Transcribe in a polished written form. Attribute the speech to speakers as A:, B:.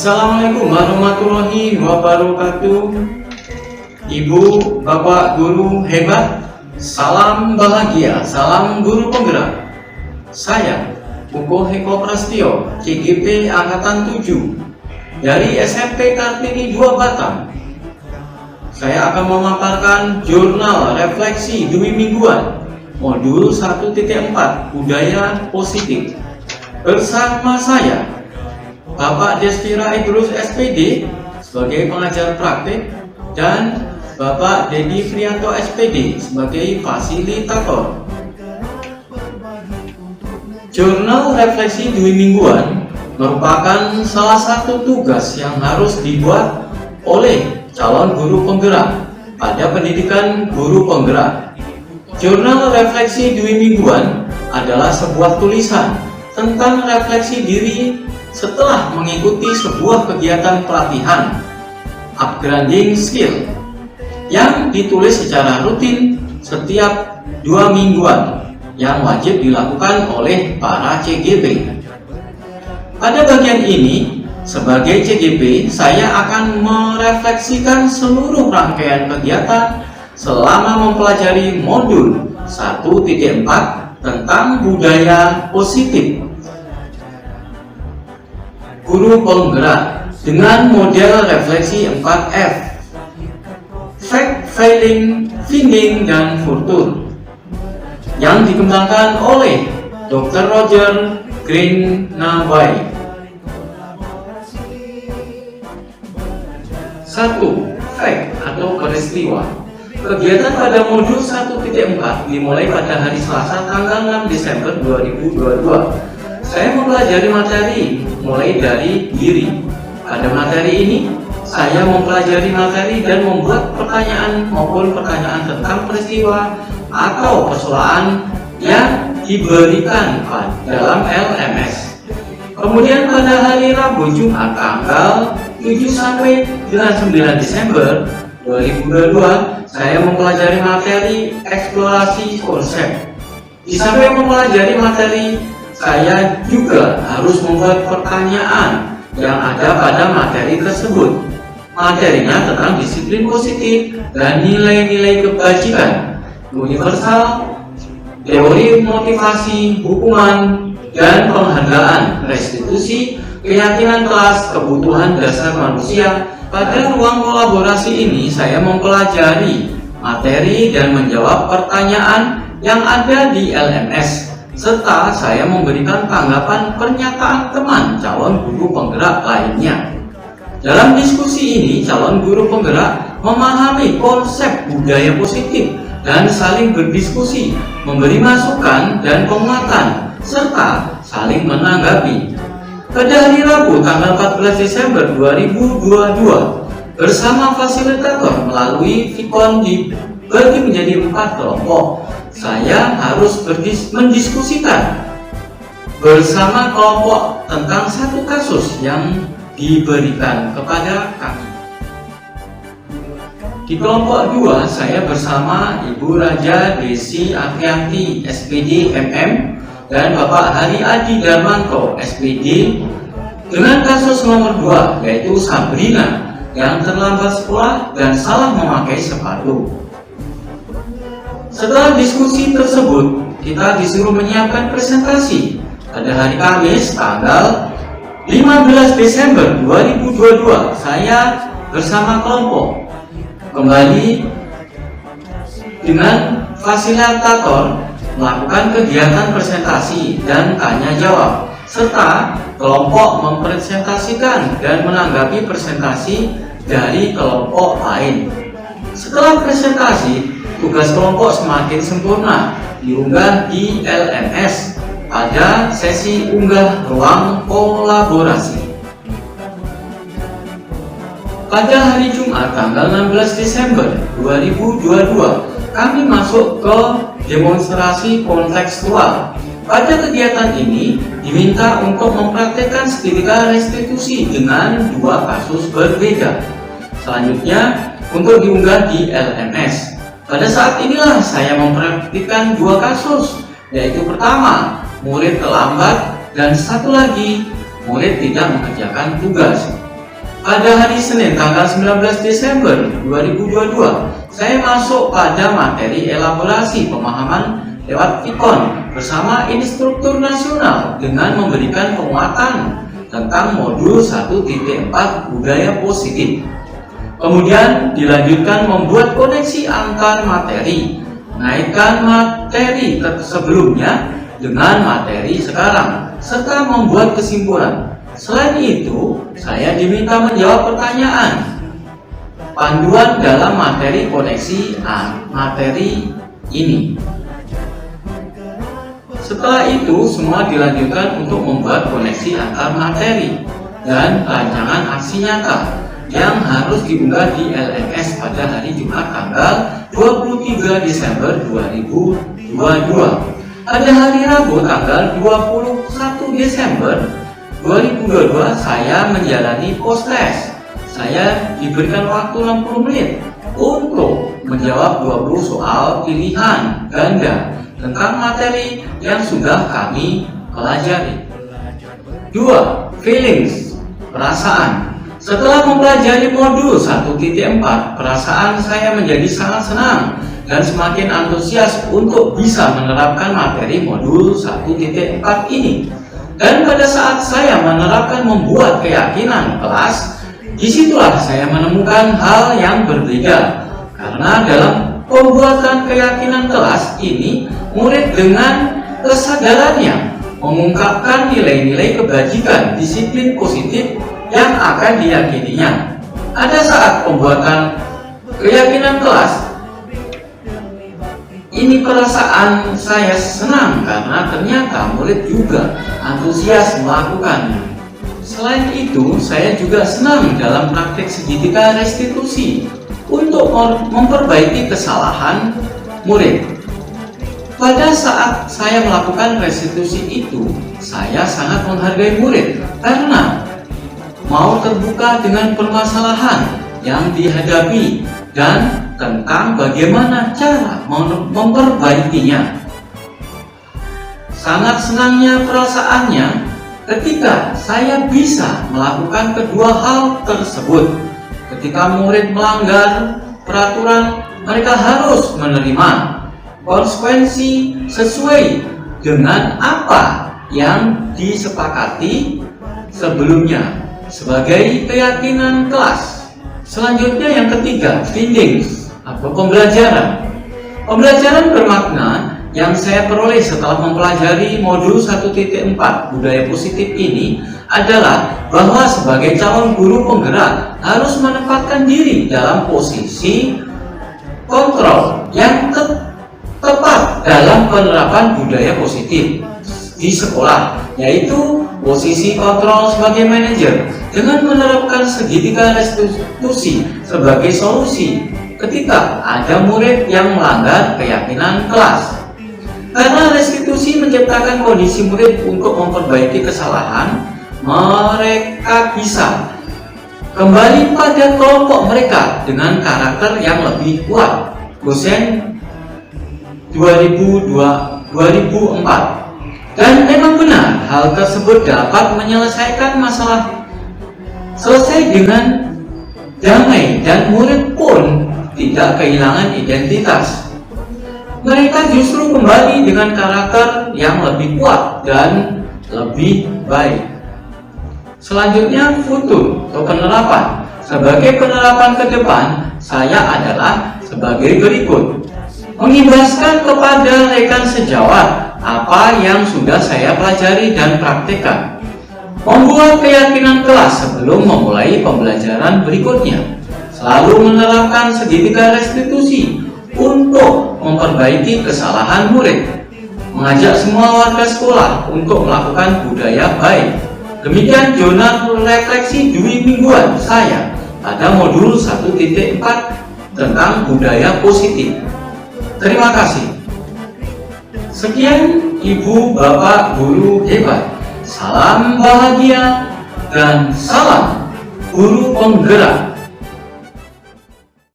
A: Assalamualaikum warahmatullahi wabarakatuh. Ibu, bapak, guru hebat, salam bahagia, salam guru penggerak. Saya Uko Heko Prastio, CGP Angkatan 7 dari SMP Kartini 2 Batam. Saya akan memaparkan jurnal refleksi demi mingguan modul 1.4 budaya positif bersama saya Bapak Desvira Idrus SPD sebagai pengajar praktik dan Bapak Dedi Frianto SPD sebagai fasilitator. Jurnal refleksi demi mingguan merupakan salah satu tugas yang harus dibuat oleh calon guru penggerak pada pendidikan guru penggerak. Jurnal refleksi demi mingguan adalah sebuah tulisan tentang refleksi diri setelah mengikuti sebuah kegiatan pelatihan upgrading skill yang ditulis secara rutin setiap 2 mingguan yang wajib dilakukan oleh para CGP. Pada bagian ini, sebagai CGP, saya akan merefleksikan seluruh rangkaian kegiatan selama mempelajari modul 1.4 tentang budaya positif guru penggerak dengan model refleksi 4F: fact, feeling, finding, dan future, yang dikembangkan oleh Dr. Roger Greenaway. 1. Fact atau peristiwa. Kegiatan pada modul 1.4 dimulai pada hari Selasa tanggal 6 Desember 2022. Saya mempelajari materi mulai dari diri. Pada materi ini, saya mempelajari materi dan membuat pertanyaan maupun pertanyaan tentang peristiwa atau persoalan yang diberikan dalam LMS. Kemudian pada hari Rabu Jumat tanggal 7 sampai dengan 9 Desember 2022, saya mempelajari materi eksplorasi konsep. Di samping mempelajari materi, saya juga harus membuat pertanyaan yang ada pada materi tersebut. Materinya tentang disiplin positif dan nilai-nilai kebajikan, universal, teori motivasi, hukuman, dan penghargaan, restitusi, keyakinan kelas, kebutuhan dasar manusia. Pada ruang kolaborasi ini, saya mempelajari materi dan menjawab pertanyaan yang ada di LMS, serta saya memberikan tanggapan pernyataan teman calon guru penggerak lainnya. Dalam diskusi ini, calon guru penggerak memahami konsep budaya positif dan saling berdiskusi, memberi masukan dan penguatan, serta saling menanggapi. Pada hari Rabu tanggal 14 Desember 2022, bersama fasilitator melalui Vicon dibagi menjadi 4 kelompok. Saya harus mendiskusikan bersama kelompok tentang satu kasus yang diberikan kepada kami. Di kelompok 2, saya bersama Ibu Raja Desi Afianti SPD MM dan Bapak Hari Adi Darmanto SPD dengan kasus nomor 2, yaitu Sabrina yang terlambat sekolah dan salah memakai sepatu. Setelah diskusi tersebut, kita disuruh menyiapkan presentasi pada hari Kamis tanggal 15 Desember 2022. Saya bersama kelompok kembali dengan fasilitator melakukan kegiatan presentasi dan tanya jawab, serta kelompok mempresentasikan dan menanggapi presentasi dari kelompok lain. Setelah presentasi, tugas kelompok semakin sempurna diunggah di LMS pada sesi unggah ruang kolaborasi. Pada hari Jumat tanggal 16 Desember 2022, kami masuk ke demonstrasi kontekstual. Pada kegiatan ini diminta untuk mempraktekkan seketika restitusi dengan 2 kasus berbeda. Selanjutnya untuk diunggah di LMS. Pada saat inilah saya mempraktikkan 2 kasus, yaitu pertama, murid terlambat, dan satu lagi, murid tidak mengerjakan tugas. pada hari Senin tanggal 19 Desember 2022, saya masuk pada materi elaborasi pemahaman lewat VKON bersama instruktur nasional dengan memberikan penguatan tentang modul 1.4 budaya positif. Kemudian dilanjutkan membuat koneksi antar materi, mengaitkan materi sebelumnya dengan materi sekarang, serta membuat kesimpulan. Selain itu, saya diminta menjawab pertanyaan panduan dalam materi koneksi materi ini. Setelah itu, semua dilanjutkan untuk membuat koneksi antar materi dan rancangan aksi nyata yang harus diunggah di LMS pada hari Jumat tanggal 23 Desember 2022. Pada hari Rabu tanggal 21 Desember 2022, saya menjalani post test. Saya diberikan waktu 60 menit untuk menjawab 20 soal pilihan ganda tentang materi yang sudah kami pelajari. 2. Feelings, perasaan. Setelah mempelajari modul 1.4, perasaan saya menjadi sangat senang dan semakin antusias untuk bisa menerapkan materi modul 1.4 ini. Dan pada saat saya menerapkan membuat keyakinan kelas, disitulah saya menemukan hal yang berbeda. Karena dalam pembuatan keyakinan kelas ini, murid dengan kesadarannya mengungkapkan nilai-nilai kebajikan disiplin positif yang akan diyakininya. Ada saat pembuatan keyakinan kelas ini, perasaan saya senang karena ternyata murid juga antusias melakukannya. Selain itu, saya juga senang dalam praktik segitiga restitusi untuk memperbaiki kesalahan murid. Pada saat saya melakukan restitusi itu, saya sangat menghargai murid karena mau terbuka dengan permasalahan yang dihadapi dan tentang bagaimana cara memperbaikinya. Sangat senangnya perasaannya ketika saya bisa melakukan kedua hal tersebut. Ketika murid melanggar peraturan, mereka harus menerima konsekuensi sesuai dengan apa yang disepakati sebelumnya sebagai keyakinan kelas. Selanjutnya yang ketiga, findings atau pembelajaran. Pembelajaran bermakna yang saya peroleh setelah mempelajari modul 1.4 budaya positif ini adalah bahwa sebagai calon guru penggerak harus menempatkan diri dalam posisi kontrol yang tepat dalam penerapan budaya positif di sekolah, yaitu posisi kontrol sebagai manajer dengan menerapkan segitiga restitusi sebagai solusi ketika ada murid yang melanggar keyakinan kelas. Karena restitusi menciptakan kondisi murid untuk memperbaiki kesalahan, mereka bisa kembali pada kelompok mereka dengan karakter yang lebih kuat. Dosen 2004. Dan memang benar hal tersebut dapat menyelesaikan masalah selesai dengan damai dan murid pun tidak kehilangan identitas. Mereka justru kembali dengan karakter yang lebih kuat dan lebih baik. Selanjutnya, futur atau penerapan. Sebagai penerapan ke depan, saya adalah sebagai berikut. Mengimbaskan kepada rekan sejawat apa yang sudah saya pelajari dan praktekkan. Membuat keyakinan kelas sebelum memulai pembelajaran berikutnya. Selalu menerapkan segitiga restitusi untuk memperbaiki kesalahan murid. Mengajak semua warga sekolah untuk melakukan budaya baik. Demikian jurnal refleksi dwi mingguan saya pada modul 1.4 tentang budaya positif. Terima kasih. Sekian Ibu Bapak Guru hebat. Salam bahagia dan salam guru penggerak.